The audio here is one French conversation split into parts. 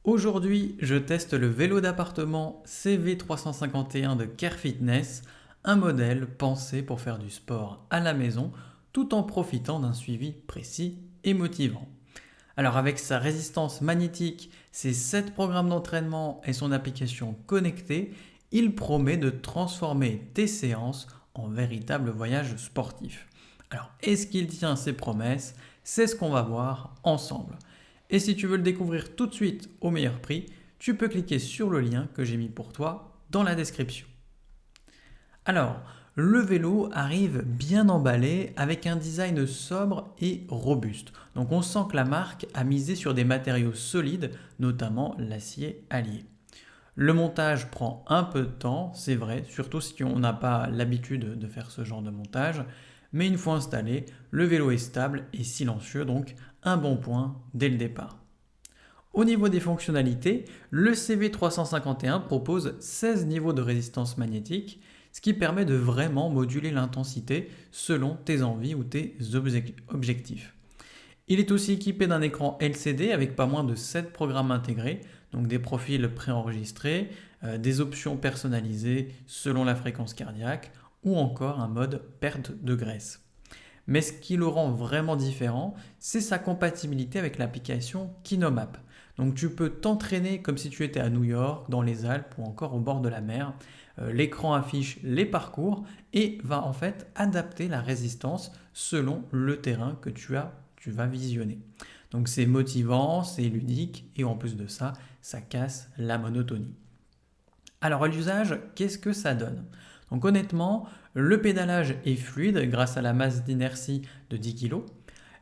Aujourd'hui, je teste le vélo d'appartement CV351 de Care Fitness, un modèle pensé pour faire du sport à la maison tout en profitant d'un suivi précis et motivant. Alors avec sa résistance magnétique, ses 7 programmes d'entraînement et son application connectée, il promet de transformer tes séances en véritable voyage sportif. Alors est-ce qu'il tient ses promesses? C'est ce qu'on va voir ensemble. Et si tu veux le découvrir tout de suite au meilleur prix, tu peux cliquer sur le lien que j'ai mis pour toi dans la description. Alors, le vélo arrive bien emballé avec un design sobre et robuste. Donc on sent que la marque a misé sur des matériaux solides, notamment l'acier allié. Le montage prend un peu de temps, c'est vrai, surtout si on n'a pas l'habitude de faire ce genre de montage, mais une fois installé, le vélo est stable et silencieux, donc un bon point dès le départ. Au niveau des fonctionnalités, le CV351 propose 16 niveaux de résistance magnétique, ce qui permet de vraiment moduler l'intensité selon tes envies ou tes objectifs. Il est aussi équipé d'un écran LCD avec pas moins de 7 programmes intégrés, donc des profils préenregistrés, des options personnalisées selon la fréquence cardiaque ou encore un mode perte de graisse. Mais ce qui le rend vraiment différent, c'est sa compatibilité avec l'application Kinomap. Donc tu peux t'entraîner comme si tu étais à New York, dans les Alpes ou encore au bord de la mer. L'écran affiche les parcours et va en fait adapter la résistance selon le terrain que tu vas visionner. Donc c'est motivant, c'est ludique et en plus de ça, ça casse la monotonie. Alors à l'usage, qu'est-ce que ça donne? Donc honnêtement, le pédalage est fluide grâce à la masse d'inertie de 10 kg.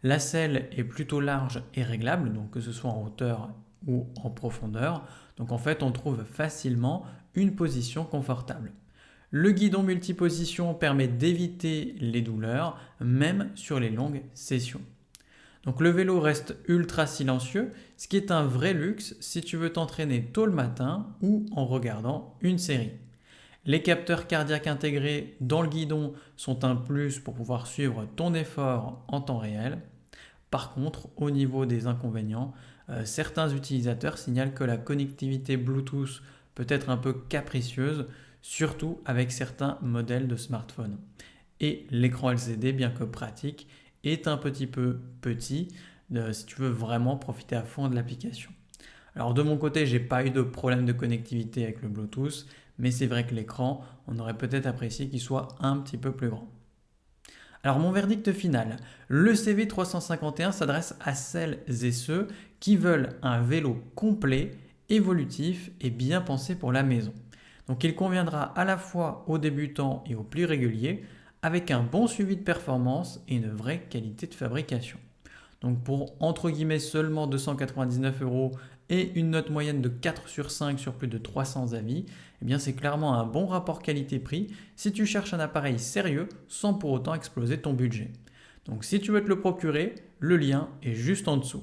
La selle est plutôt large et réglable, donc que ce soit en hauteur ou en profondeur. Donc en fait, on trouve facilement une position confortable. Le guidon multiposition permet d'éviter les douleurs, même sur les longues sessions. Donc le vélo reste ultra silencieux, ce qui est un vrai luxe si tu veux t'entraîner tôt le matin ou en regardant une série. Les capteurs cardiaques intégrés dans le guidon sont un plus pour pouvoir suivre ton effort en temps réel. Par contre, au niveau des inconvénients, certains utilisateurs signalent que la connectivité Bluetooth peut être un peu capricieuse, surtout avec certains modèles de smartphones. Et l'écran LCD, bien que pratique, est un petit peu petit si tu veux vraiment profiter à fond de l'application. Alors de mon côté, j'ai pas eu de problème de connectivité avec le Bluetooth, mais c'est vrai que l'écran, on aurait peut-être apprécié qu'il soit un petit peu plus grand. Alors mon verdict final, le CV351 s'adresse à celles et ceux qui veulent un vélo complet, évolutif et bien pensé pour la maison. Donc il conviendra à la fois aux débutants et aux plus réguliers, avec un bon suivi de performance et une vraie qualité de fabrication. Donc pour entre guillemets seulement 299 euros et une note moyenne de 4 sur 5 sur plus de 300 avis, eh bien c'est clairement un bon rapport qualité-prix si tu cherches un appareil sérieux sans pour autant exploser ton budget. Donc si tu veux te le procurer, le lien est juste en dessous.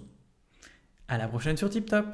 À la prochaine sur TipTop.